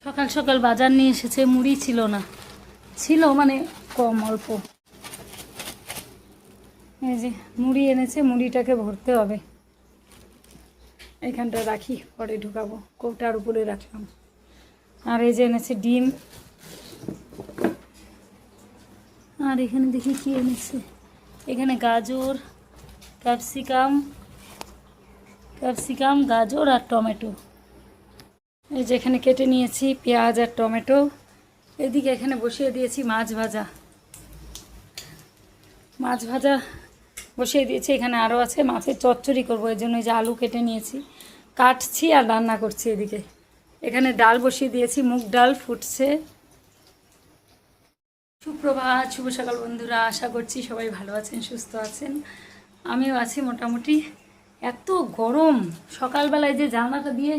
সকাল সকাল বাজার নিয়ে এসেছে, মুড়ি ছিল না, ছিল মানে কম অল্প। এই যে মুড়ি এনেছে, মুড়িটাকে ভরতে হবে। এখানটা রাখি, পরে ঢুকাবো, কৌটার উপরে রাখলাম। আর এই যে এনেছে ডিম। আর এখানে দেখি কি এনেছে, এখানে গাজর, ক্যাপসিকাম, গাজর আর টমেটো। এই যে এখানে কেটে নিয়েছি পেঁয়াজ আর টমেটো। এদিকে এখানে বসিয়ে দিয়েছি মাছ ভাজা বসিয়ে দিয়েছি। এখানে আরও আছে, মাছের চচ্চড়ি করবো, এই জন্য যে আলু কেটে নিয়েছি, কাটছি আর রান্না করছি। এদিকে এখানে ডাল বসিয়ে দিয়েছি, মুগ ডাল ফুটছে। সুপ্রভাত, শুভ সকাল বন্ধুরা, আশা করছি সবাই ভালো আছেন, সুস্থ আছেন। আমিও আছি মোটামুটি। এত গরম, সকালবেলায় যে জানলাটা দিয়ে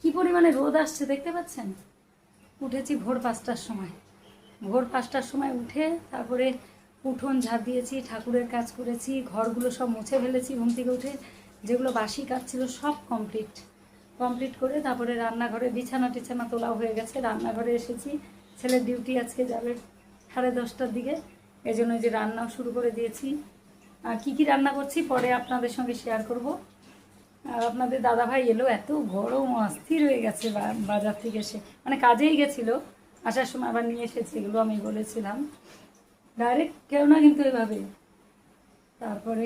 কি পরিমাণে রোদ আসছে দেখতে পাচ্ছেন। উঠেছি ভোর 5টার সময় উঠে তারপরে উঠোন ঝাড় দিয়েছি, ঠাকুরের কাজ করেছি, ঘরগুলো সব মুছে ফেলেছি। ঘুম থেকে উঠে যেগুলো বাসি কাজ ছিল সব কমপ্লিট করে তারপরে রান্নাঘরে বিছানা তোলা হয়ে গেছে। রান্নাঘরে এসেছি, ছেলের ডিউটি আজকে যাবে 10:30টার দিকে, এই জন্য যে রান্নাও শুরু করে দিয়েছি। আর কী রান্না করছি পরে আপনাদের সঙ্গে শেয়ার করব। আর আপনাদের দাদাভাই এলো, এত গরম, অস্থির হয়ে গেছে বাজার থেকে এসে, মানে কাজেই গেছিলো, আসার সময় আবার নিয়ে এসেছে, এগুলো আমি বলেছিলাম। ডাইরেক্ট কেউ না কিন্তু এভাবে। তারপরে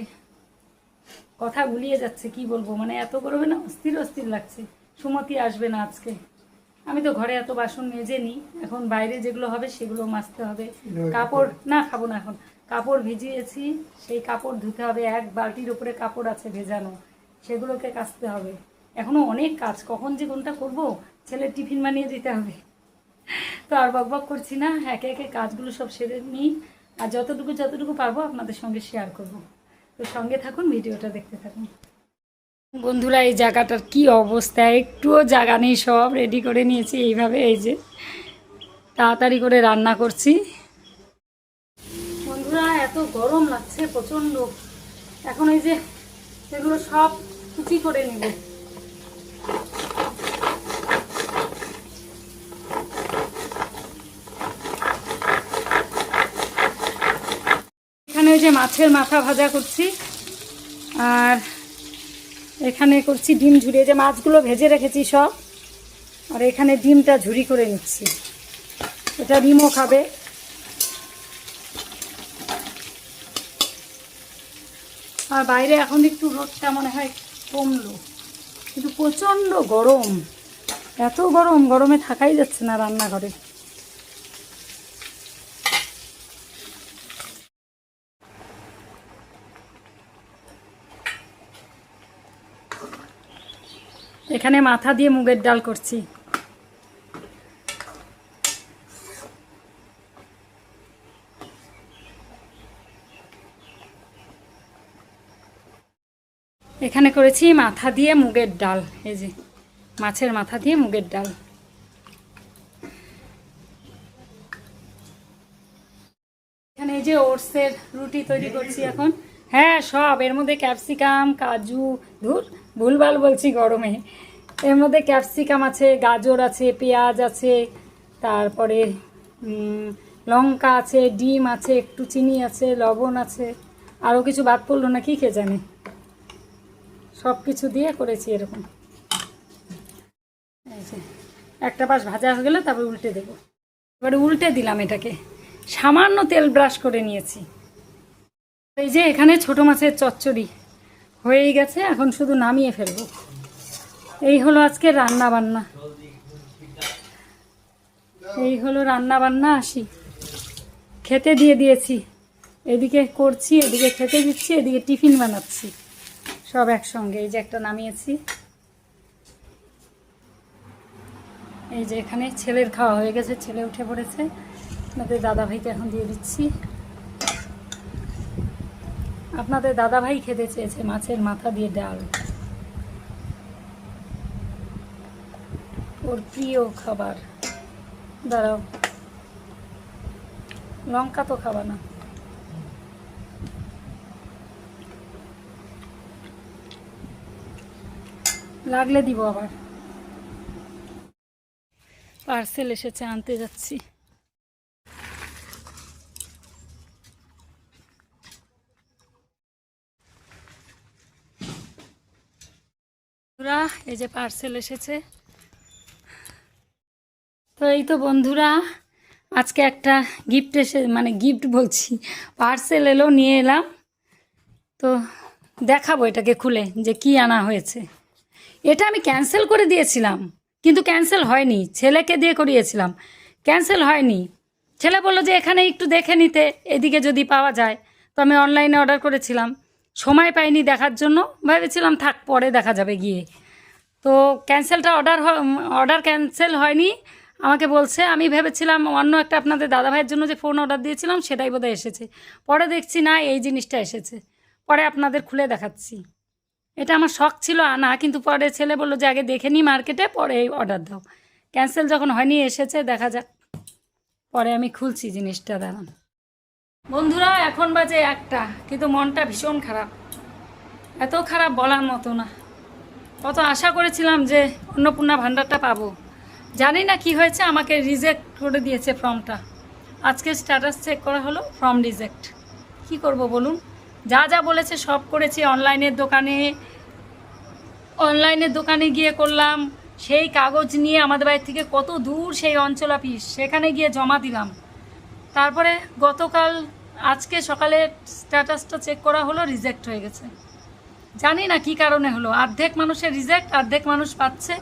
কথা গুলিয়ে যাচ্ছে, কি বলবো, মানে এত গরমে না অস্থির লাগছে। সুমতি আসবে না আজকে। আমি তো ঘরে এত বাসন মেজে নিই, এখন বাইরে যেগুলো হবে সেগুলো মাজতে হবে। কাপড় না, খাবো না এখন। কাপড় ভিজিয়েছি, সেই কাপড় ধুতে হবে। 1 বালতির উপরে কাপড় আছে ভেজানো, সেগুলোকে কাচতে হবে। এখনও অনেক কাজ, কখন যে কোনটা করবো, ছেলের টিফিন বানিয়ে দিতে হবে। তো আর বকবক করছি না, একে একে কাজগুলো সব সেরে নিই। আর যতটুকু পারবো আপনাদের সঙ্গে শেয়ার করব। তো সঙ্গে থাকুন, ভিডিওটা দেখতে থাকুন। বন্ধুরা, এই জায়গাটার কি অবস্থা, একটুও জায়গা নেই, সব রেডি করে নিয়েছি এইভাবে। এই যে তাড়াতাড়ি করে রান্না করছি। বন্ধুরা, এত গরম লাগছে প্রচণ্ড। এখন এই যে এগুলো সব কুচি করে নিব। এখানে ওই যে মাছের মাথা ভাজা করছি, আর এখানে করছি ডিম ঝুরিয়ে, যে মাছগুলো ভেজে রেখেছি সব, আর এখানে ডিমটা ঝুরি করে নিচ্ছি। এটা ডিমও খাবে। আর বাইরে এখন একটু রোদটা মনে হয় কমলো, কিন্তু প্রচণ্ড গরম, এত গরম, গরমে থাকাই যাচ্ছে না রান্নাঘরে। এখানে মাথা দিয়ে মুগের ডাল করছি। এখানে করেছি মাথা দিয়ে মুগের ডাল, এই যে মাছের মাথা দিয়ে মুগের ডাল। এখানে এই যে ওটসের রুটি তৈরি করছি এখন। হ্যাঁ, সব এর মধ্যে ক্যাপসিকাম, কাজু, ভুলভাল বলছি গরমে। এর মধ্যে ক্যাপসিকাম আছে, গাজর আছে, পেঁয়াজ আছে, তারপরে লঙ্কা আছে, ডিম আছে, একটু চিনি আছে, লবণ আছে, আরও কিছু বাদ পড়লো না, কি কে জানে। সব কিছু দিয়ে করেছি এরকম। এই যে একটা পাশ ভাজা হয়ে গেলে তারপর উল্টে দেবো। এবারে উল্টে দিলাম, এটাকে সামান্য তেল ব্রাশ করে নিয়েছি। এই যে এখানে ছোট মাছের চচ্চড়ি হয়েই গেছে, এখন শুধু নামিয়ে ফেলবো। এই হলো আজকে রান্না বান্না। আসি, খেতে দিয়ে দিয়েছি, এদিকে করছি, এদিকে খেতে দিচ্ছি, এদিকে টিফিন বানাচ্ছি, সব একসঙ্গে। এই যে একটা নামিয়েছি। এই যে এখানে ছেলের খাওয়া হয়ে গেছে, ছেলে উঠে পড়েছে। আপনাদের দাদাভাইকে এখন দিয়ে দিচ্ছি। আপনাদের দাদাভাই খেতে চেয়েছে মাছের মাথা দিয়ে ডাল, ওর প্রিয় খাবার। দাঁড়াও, লঙ্কা তো খাবা না। লাগলে দিব আবার। পার্সেল এসেছে, আনতে যাচ্ছি। বন্ধুরা এই যে পার্সেল এসেছে। তো এই তো বন্ধুরা আজকে একটা গিফট মানে গিফট বলছি, পার্সেল এলো, নিয়ে এলাম। তো দেখাবো এটাকে খুলে যে কি আনা হয়েছে। এটা আমি ক্যান্সেল করে দিয়েছিলাম, কিন্তু ক্যান্সেল হয়নি। ছেলেকে দিয়ে করিয়েছিলাম, ক্যান্সেল হয়নি। ছেলে বললো যে এখানে একটু দেখে নিতে, এদিকে যদি পাওয়া যায়। তো আমি অনলাইনে অর্ডার করেছিলাম, সময় পাইনি দেখার জন্য, ভেবেছিলাম থাক পরে দেখা যাবে গিয়ে। তো অর্ডার ক্যান্সেল হয়নি। আমাকে বলছে, আমি ভেবেছিলাম অন্য একটা আপনাদের দাদাভাইয়ের জন্য যে ফোন অর্ডার দিয়েছিলাম সেটাই বোধহয় এসেছে। পরে দেখছি না, এই জিনিসটা এসেছে। পরে আপনাদের খুলে দেখাচ্ছি। এটা আমার শখ ছিল আনা, কিন্তু পরে ছেলে বললো যে আগে দেখে নিই মার্কেটে, পরে অর্ডার দাও। ক্যান্সেল যখন হয়নি, এসেছে, দেখা যাক। পরে আমি খুলছি জিনিসটা, দাঁড়ান। বন্ধুরা এখন বাজে 1টা, কিন্তু মনটা ভীষণ খারাপ। এত খারাপ বলার মতো না। কত আশা করেছিলাম যে অন্নপূর্ণা ভাণ্ডারটা পাবো। জানি না কি হয়েছে, আমাকে রিজেক্ট করে দিয়েছে ফর্মটা। আজকে স্ট্যাটাস চেক করা হলো, ফর্ম রিজেক্ট। কি করব বলুন? যা যা বলেছে সব করেছি। অনলাইনের দোকানে গিয়ে করলাম। সেই কাগজ নিয়ে আমাদের বাড়ি থেকে কত দূর সেই অঞ্চল অফিস, সেখানে গিয়ে জমা দিলাম। তারপরে গতকাল আজকে সকালে স্ট্যাটাসটা চেক করা হলো, রিজেক্ট হয়ে গেছে। জানি না কি কারণে হলো। অর্ধেক মানুষের রিজেক্ট, অর্ধেক মানুষ পাচ্ছে।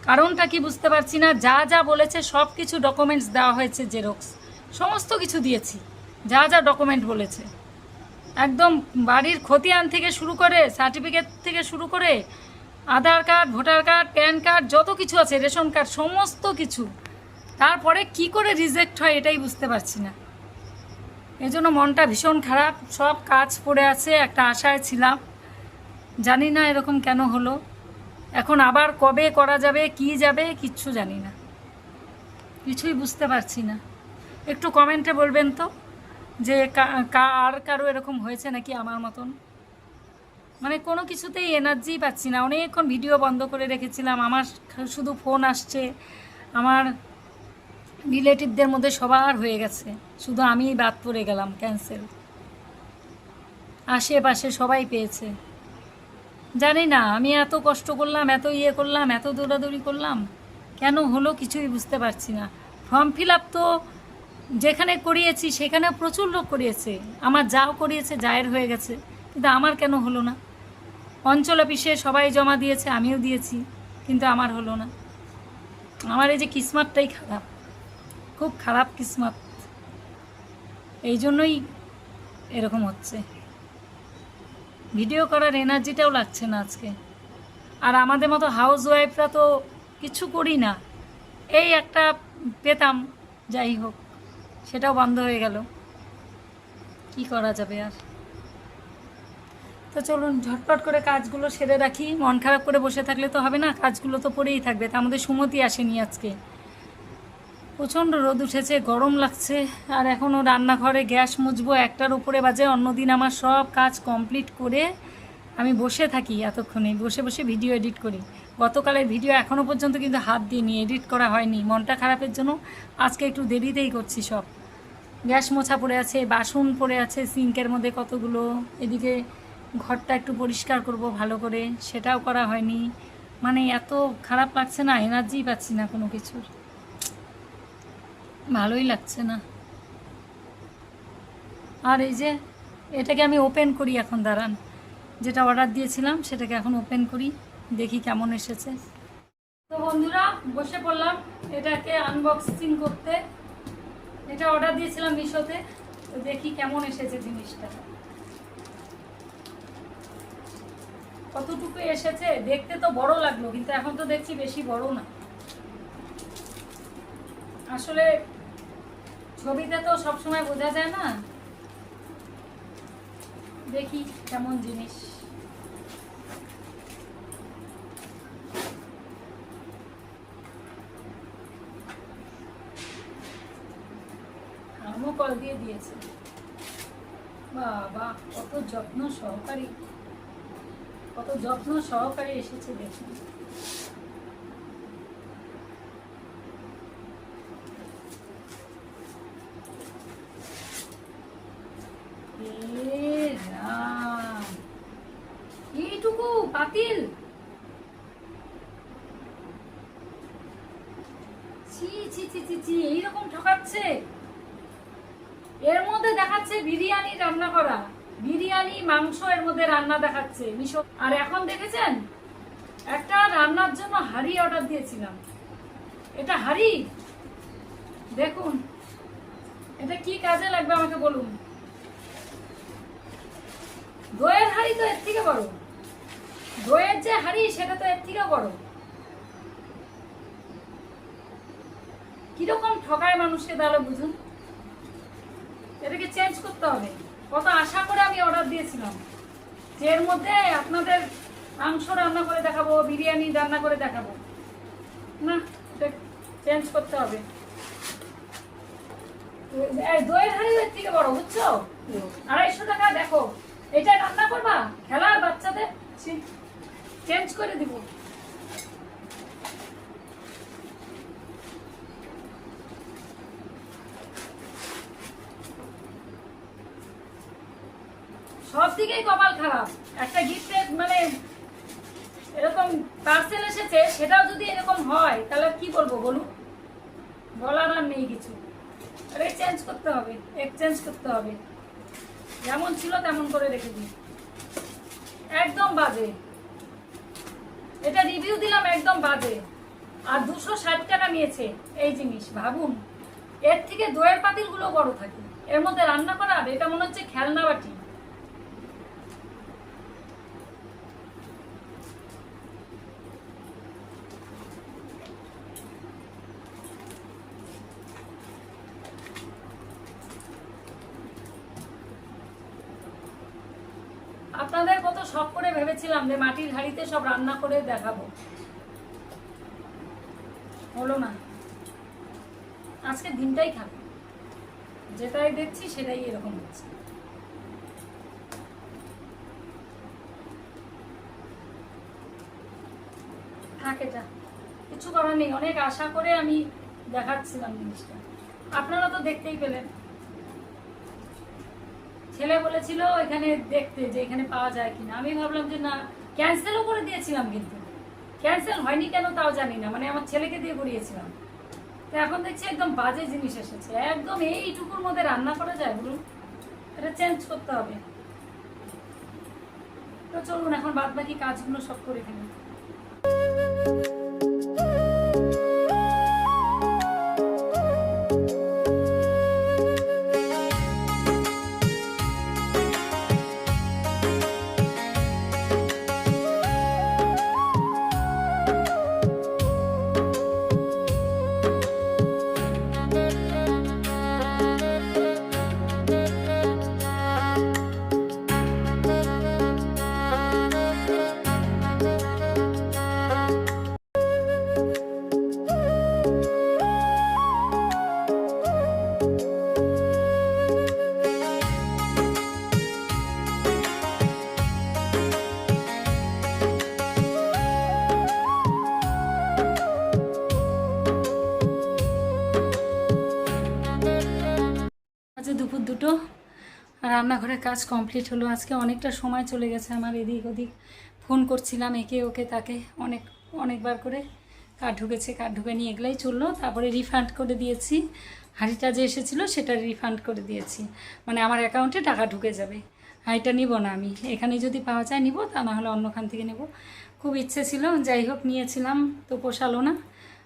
কারণটা কি বুঝতে পারছি না। যা যা বলেছে সব কিছু ডকুমেন্টস দেওয়া হয়েছে, জেরক্স সমস্ত কিছু দিয়েছি, যা যা ডকুমেন্ট বলেছে। একদম বাড়ির খতিয়ান থেকে শুরু করে, সার্টিফিকেট থেকে শুরু করে, Aadhaar card, voter card, PAN card, যত কিছু আছে, রেশন কার্ড, সমস্ত কিছু। তারপরে কি করে রিজেক্ট হয় এটাই বুঝতে পারছি না। এই জন্য মনটা ভীষণ খারাপ। সব কাজ পড়ে আছে, একটা আশায় ছিলাম। জানি না এরকম কেন হলো। এখন আবার কবে করা যাবে, কি যাবে, কিচ্ছু জানি না, কিছুই বুঝতে পারছি না। একটু কমেন্টে বলবেন তো যে আর কারো এরকম হয়েছে নাকি আমার মতন। মানে কোনো কিছুতেই এনার্জি পাচ্ছি না। অনেকক্ষণ ভিডিও বন্ধ করে রেখেছিলাম, আমার শুধু ফোন আসছে। আমার রিলেটিভদের মধ্যে সবার হয়ে গেছে, শুধু আমিই বাদ পড়ে গেলাম ক্যান্সেল। আশেপাশে সবাই পেয়েছে। জানি না, আমি এত কষ্ট করলাম, এত ইয়ে করলাম, এত দৌড়াদৌড়ি করলাম, কেন হলো কিছুই বুঝতে পারছি না। ফর্ম ফিল আপ তো যেখানে করিয়েছি সেখানে প্রচুর লোক করিয়েছে। আমার যাও করিয়েছে, জায়ের হয়ে গেছে, কিন্তু আমার কেন হলো না? অঞ্চল অফিসে সবাই জমা দিয়েছে, আমিও দিয়েছি, কিন্তু আমার হলো না। আমার এই যে কিসমতটাই খারাপ, খুব খারাপ কিসমত। এই জন্যই এরকম হচ্ছে। ভিডিও করার এনার্জিটাও লাগছে না আজকে। আর আমাদের মতো হাউস ওয়াইফরা তো কিছু করি না। এই একটা পেতাম, যাই হোক, সেটাও বন্ধ হয়ে গেল। কি করা যাবে আর? তো চলুন ঝটপট করে কাজগুলো সেরে রাখি। মন খারাপ করে বসে থাকলে তো হবে না, কাজগুলো তো পড়েই থাকবে। তার মধ্যে সুমতি আসেনি আজকে। প্রচণ্ড রোদ উঠেছে, গরম লাগছে। আর এখনও রান্নাঘরে গ্যাস মুছবো, 1টার উপরে বাজে। অন্যদিন আমার সব কাজ কমপ্লিট করে আমি বসে থাকি, এতক্ষণে বসে বসে ভিডিও এডিট করি। গতকালের ভিডিও এখনও পর্যন্ত কিন্তু হাত দিইনি, এডিট করা হয়নি মনটা খারাপের জন্য। আজকে একটু দেরিতেই করছি সব। গ্যাস মোছা পড়ে আছে, বাসন পড়ে আছে সিঙ্কের মধ্যে কতগুলো। এদিকে ঘরটা একটু পরিষ্কার করব ভালো করে, সেটাও করা হয়নি। মানে এত খারাপ লাগছে না, এনার্জি পাচ্ছি না কোনো কিছুর, ভালোই লাগছে না। আর এই যে এটাকে আমি ওপেন করি এখন, দাঁড়ান। যেটা অর্ডার দিয়েছিলাম সেটাকে এখন ওপেন করি, দেখি কেমন এসেছে। তো বন্ধুরা বসে পড়লাম এটাকে আনবক্সিং করতে। এটা অর্ডার দিয়েছিলাম মিশোতে, তো দেখি কেমন এসেছে জিনিসটা, কতটুকু এসেছে। দেখতে তো বড় লাগলো, কিন্তু এখন তো দেখছি বেশি বড় না। আসলে ছবিতে তো সবসময় বোঝা যায় না। দেখি কেমন জিনিস। থার্মোকল দিয়ে দিয়েছে, বাবা কত যত্ন সহকারে এসেছে দেখুন। ছি ছি ছি ছি ছি, এইরকম ঠকাচ্ছে। এর মধ্যে দেখাচ্ছে বিরিয়ানি রান্না করা, বিরিয়ানি মাংস এর মধ্যে রান্না দেখাচ্ছে মিশো। আর এখন দেখেছেন একটা রান্নার জন্য হাঁড়ি অর্ডার দিয়েছিলাম, এটা হাঁড়ি দেখুন, এটা কি কাজে লাগবে আমাকে বলুন। দইয়ের হাঁড়ি তো এর থেকে বড়, দইয়ের যে হাঁড়ি সেটা তো এর থেকেও বড়। কিরকম ঠকায় মানুষকে তাহলে বুঝুন। এটাকে চেঞ্জ করতে হবে। কত আশা করে আমি অর্ডার দিয়েছিলাম যে এর মধ্যে আপনাদের মাংস রান্না করে দেখাবো, বিরিয়ানি রান্না করে দেখাবো, না এটা চেঞ্জ করতে হবে। দইয়ের হাঁড়ি এর থেকে বড়, বুঝছো? 250 টাকা। দেখো এটা রান্না করবা খেলার বাচ্চাদের, চেঞ্জ করে দিব। সব দিকেই কপাল খারাপ। একটা গিফটের মানে এরকম পার্সেল এসেছে, সেটাও যদি এরকম হয় তাহলে কি বলবো বলুন, বলার আর নেই কিছু। আরে চেঞ্জ করতে হবে, এক্সচেঞ্জ করতে হবে, যেমন ছিল তেমন করে রেখে দিই। একদম বাজে, এটা রিভিউ দিলাম একদম বাজে। আর 260 টাকা নিয়েছে এই জিনিস। ভাবুন, এর থেকে দইয়ের পাতিলগুলো বড় থাকে, এর মধ্যে রান্না করার এটা মনে হচ্ছে খেলনা বাটি। আপনাদের কত শখ করে ভেবেছিলাম যে মাটির হাঁড়িতে সব রান্না করে দেখাবো, হলো না। আজকে দিনটাই খাবে, যেটাই দেখছি সেটাই এরকম হচ্ছে। থাক, এটা কিছু করার নেই। অনেক আশা করে আমি দেখাচ্ছিলাম জিনিসটা, আপনারা তো দেখতেই পেলেন। ছেলে বলেছিল এখানে দেখতে যে এখানে পাওয়া যায় কিনা। আমি ভাবলাম যে না, ক্যান্সেলও করে দিয়েছিলাম, কিন্তু ক্যান্সেল হয়নি কেন তাও জানি না, মানে আমার ছেলেকে দিয়ে করিয়েছিলাম। তো এখন দেখছি একদম বাজে জিনিস এসেছে। একদম এইটুকুর মধ্যে রান্না করা যায় বলুন? এটা চেঞ্জ করতে হবে। তো চলুন এখন বাদ বাকি কাজগুলো সব করে ফেলি। দুপুর 2টো, রান্নাঘরের কাজ কমপ্লিট হলো। আজকে অনেকটা সময় চলে গেছে আমার, এদিক ওদিক ফোন করছিলাম একে ওকে তাকে, অনেকবার করে। কার্ড ঢুকেছে, কার্ড ঢুকে নিয়ে এগুলাই চললো। তারপরে রিফান্ড করে দিয়েছি, হাঁড়িটা যে এসেছিলো সেটা রিফান্ড করে দিয়েছি, মানে আমার অ্যাকাউন্টে টাকা ঢুকে যাবে। হাঁড়িটা নিব না আমি, এখানে যদি পাওয়া যায় নিব, তা না হলে অন্যখান থেকে নেব। খুব ইচ্ছে ছিল, যাই হোক নিয়েছিলাম, তো পোষালো না,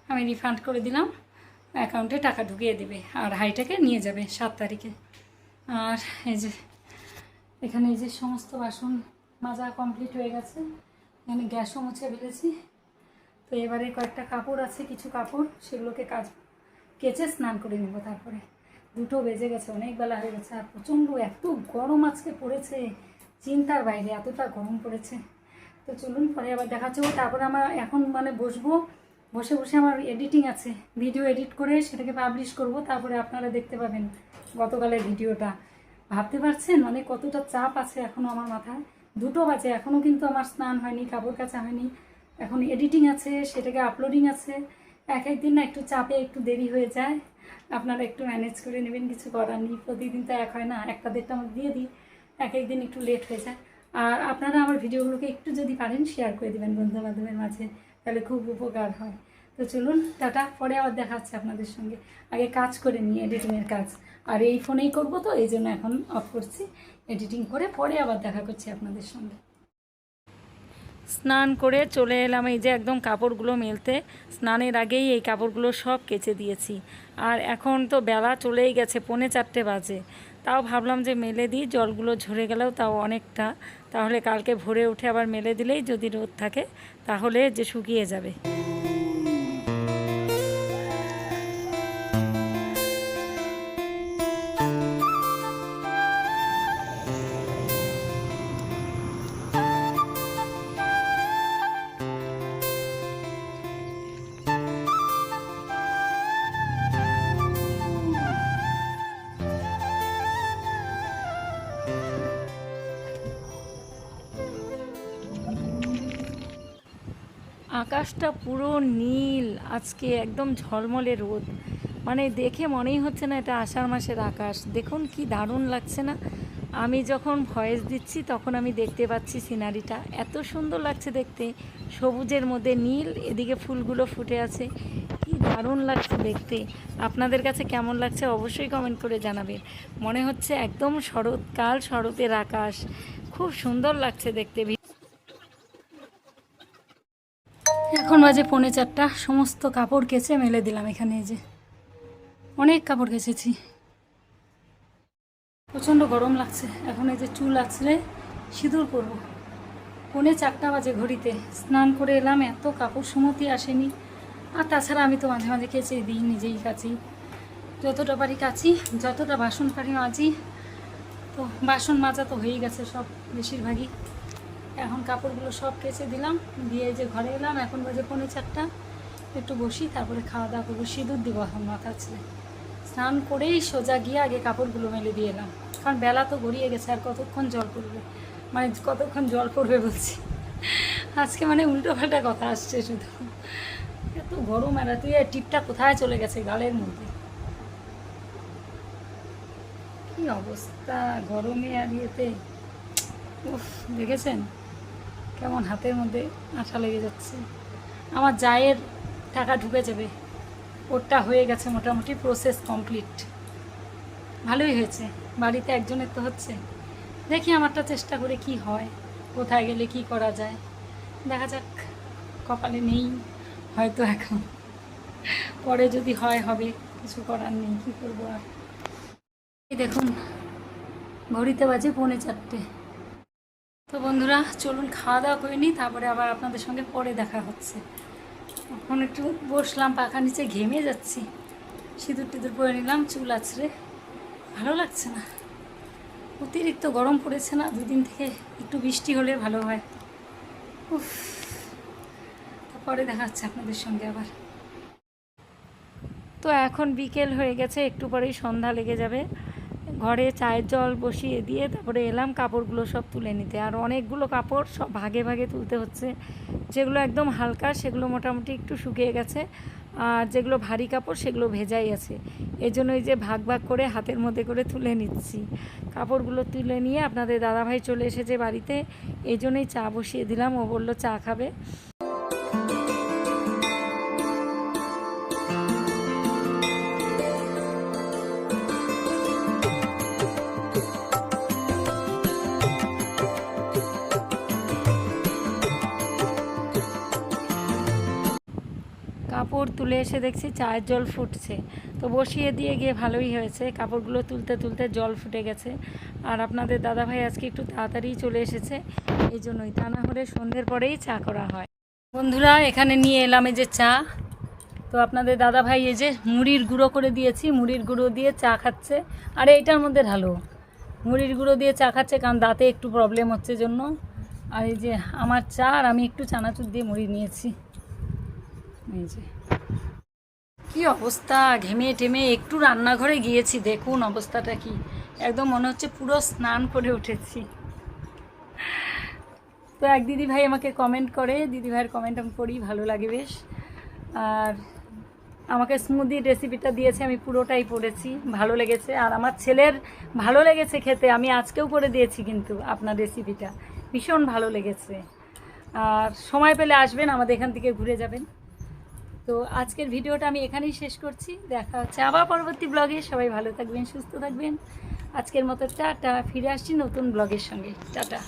আমি রিফান্ড করে দিলাম। অ্যাকাউন্টে টাকা ঢুকিয়ে দেবে আর হাঁড়িটাকে নিয়ে যাবে 7 তারিখে। আর এই যে এখানে এই যে সমস্ত বাসন মাজা কমপ্লিট হয়ে গেছে, এখানে গ্যাসও মুছে ফেলেছি। তো এবারে কয়েকটা কাপড় আছে, কিছু কাপড়, সেগুলোকে কেচে স্নান করে নেব। তারপরে 2টো বেজে গেছে, অনেক বেলা হয়ে গেছে। আর প্রচণ্ড এত গরম আজকে পড়েছে, চিন্তার বাইরে এতটা গরম পড়েছে। তো চলুন পরে আবার দেখাচ্ছি। তারপরে আমার এখন মানে বসে বসে আমার এডিটিং আছে, ভিডিও এডিট করে সেটাকে পাবলিশ করব, তারপরে আপনারা দেখতে পাবেন গতকালের ভিডিওটা। ভাবতে পারছেন মানে কতটা চাপ আছে এখনও আমার মাথায়। 2টো বাজে, এখনও কিন্তু আমার স্নান হয়নি, কাপড় কাচা হয়নি, এখন এডিটিং আছে, সেটাকে আপলোডিং আছে। একদিন না একটু চাপে একটু দেরি হয়ে যায়, আপনারা একটু ম্যানেজ করে নেবেন, কিছু করার নেই। প্রতিদিন তো এক হয় না, 1টা 1:30 মধ্যে দিয়ে দিই, একদিন একটু লেট হয়ে যায়। আর আপনারা আমার ভিডিওগুলোকে একটু যদি পারেন শেয়ার করে দেবেন বন্ধু বান্ধবের মাঝে, তাহলে খুব উপকার হয়। তো চলুন টাটা, পরে আবার দেখা হচ্ছে আপনাদের সঙ্গে। আগে কাজ করে নিই, এডিটিংয়ের কাজ, আর এই ফোনেই করবো তো এই জন্য এখন অফ করছি। এডিটিং করে পরে আবার দেখা করছি আপনাদের সঙ্গে। স্নান করে চলে এলাম এই যে একদম কাপড়গুলো মেলতে। স্নানের আগেই এই কাপড়গুলো সব কেচে দিয়েছি। আর এখন তো বেলা চলেই গেছে, 3:45 বাজে। তাও ভাবলাম যে মেলে দিই, জলগুলো ঝরে গেলেও তাও অনেকটা, তাহলে কালকে ভোরে উঠে আবার মেলে দিলেই যদি রোদ থাকে তাহলে যে শুকিয়ে যাবে। আকাশটা পুরো নীল, আজকে একদম ঝলমলে রোদ, মানে দেখে মনেই হচ্ছে না এটা আষাঢ় মাসের আকাশ। দেখুন কি দারুণ লাগছে না? আমি যখন ভয়েস দিচ্ছি তখন আমি দেখতে পাচ্ছি সিনারিটা, এত সুন্দর লাগছে দেখতে, সবুজের মধ্যে নীল, এদিকে ফুলগুলো ফুটে আছে, কি দারুণ লাগছে দেখতে। আপনাদের কাছে কেমন লাগছে অবশ্যই কমেন্ট করে জানাবেন। মনে হচ্ছে একদম শরৎকাল, শরতের আকাশ, খুব সুন্দর লাগছে দেখতে। এখন বাজে 3:45, সমস্ত কাপড় কেচে মেলে দিলাম এখানে। এই যে অনেক কাপড় কেচেছি, প্রচণ্ড গরম লাগছে। এখন এই যে চুল আছড়ে সিঁদুর করবো। 3:45 বাজে ঘড়িতে। স্নান করে এলাম, এত কাপড় সুমতি আসেনি। আর তাছাড়া আমি তো মাঝে মাঝে কেচে দিই, নিজেই কাচি, যতটা পারি কাচি, যতটা বাসন পারি মাজি। তো বাসন মাজা তো হয়েই গেছে সব বেশিরভাগই। এখন কাপড়গুলো সব কেচে দিলাম, দিয়ে যে ঘরে এলাম। এখন বাজে 3:45, একটু বসি, তারপরে খাওয়া দাওয়া করবো। সিঁদুর দিব এখন মাথা ছেড়ে। স্নান করেই সোজা গিয়ে আগে কাপড়গুলো মেলে দিয়ে এলাম, কারণ বেলা তো গড়িয়ে গেছে, আর কতক্ষণ জল পড়বে, মানে কতক্ষণ জল পড়বে বলছি, আজকে মানে উল্টো পাল্টা কথা আসছে শুধু। এত গরম, আর তুই টিপটা কোথায় চলে গেছে গালের মধ্যে, কি অবস্থা গরমে আর ইয়েতে। উফ, দেখেছেন কেমন হাতের মধ্যে আঠা লেগে যাচ্ছে। আমার জায়ের টাকা ঢুকে যাবে, ওরটা হয়ে গেছে মোটামুটি, প্রসেস কমপ্লিট, ভালোই হয়েছে। বাড়িতে একজনের তো হচ্ছে, দেখি আমারটা চেষ্টা করে কি হয়, কোথায় গেলে কি করা যায়, দেখা যাক। কপালে নেই হয়তো এখন, পরে যদি হয় হবে, কিছু করার নেই, কী করবো আর। এই দেখুন ঘড়িতে বাজে 3:45। তো বন্ধুরা চলুন খাওয়া দাওয়া করে নিই, তারপরে আবার আপনাদের সঙ্গে পরে দেখা হচ্ছে। এখন একটু বসলাম পাখা নিচে, ঘেমে যাচ্ছি, সিঁদুর টিঁদুর পরে নিলাম, চুল আছড়ে, ভালো লাগছে না, অতিরিক্ত গরম পড়েছে না 2 দিন থেকে, একটু বৃষ্টি হলে ভালো হয়। উফ, পরে দেখা হচ্ছে আপনাদের সঙ্গে আবার। তো এখন বিকেল হয়ে গেছে, একটু পরেই সন্ধ্যা লেগে যাবে। ঘরে চায়ের জল বসিয়ে দিয়ে তারপরে এলাম কাপড়গুলো সব তুলে নিতে। আর অনেকগুলো কাপড় সব ভাগে ভাগে তুলতে হচ্ছে, যেগুলো একদম হালকা সেগুলো মোটামুটি একটু শুকিয়ে গেছে, আর যেগুলো ভারী কাপড় সেগুলো ভেজাই আছে। এই জন্য এই যে ভাগ ভাগ করে হাতের মধ্যে করে তুলে নিচ্ছি। কাপড়গুলো তুলে নিয়ে আপনাদের দাদাভাই চলে এসেছে বাড়িতে, এই জন্যই চা বসিয়ে দিলাম, ও বললো চা খাবে। কাপড় তুলে এসে দেখছি চায়ের জল ফুটছে, তো বসিয়ে দিয়ে গিয়ে ভালোই হয়েছে, কাপড়গুলো তুলতে তুলতে জল ফুটে গেছে। আর আপনাদের দাদাভাই আজকে একটু তাড়াতাড়ি চলে এসেছে, এই জন্যই, তা না হলে সন্ধ্যের পরেই চা করা হয়। বন্ধুরা এখানে নিয়ে এলাম এই যে চা। তো আপনাদের দাদাভাই এই যে মুড়ির গুঁড়ো করে দিয়েছি, মুড়ির গুঁড়ো দিয়ে চা খাচ্ছে। আর এইটার মধ্যে ঢালো, মুড়ির গুঁড়ো দিয়ে চা খাচ্ছে, কারণ দাঁতে একটু প্রবলেম হচ্ছে জন্য। আর এই যে আমার চা, আর আমি একটু চানাচুর দিয়ে মুড়ি নিয়েছি। এই যে কি অবস্থা, ঘেমে টেমে একটু রান্নাঘরে গিয়েছি, দেখুন অবস্থাটা কি, একদম মনে হচ্ছে পুরো স্নান করে উঠেছি। তো এক দিদিভাই আমাকে কমেন্ট করে, দিদিভাইয়ের কমেন্ট আমি পড়ি, ভালো লাগে বেশ। আর আমাকে স্মুদির রেসিপিটা দিয়েছে, আমি পুরোটাই পড়েছি, ভালো লেগেছে। আর আমার ছেলের ভালো লেগেছে খেতে, আমি আজকেও করে দিয়েছি কিন্তু আপনার রেসিপিটা, ভীষণ ভালো লেগেছে। আর সময় পেলে আসবেন, আমাদের এখান থেকে ঘুরে যাবেন। তো আজকের ভিডিওটা আমি এখানেই শেষ করছি। দেখা হচ্ছে আবার পরবর্তী ব্লগে। সবাই ভালো থাকবেন, সুস্থ থাকবেন। আজকের মতো টাটা, ফিরে আসছি নতুন ব্লগের সঙ্গে। টাটা।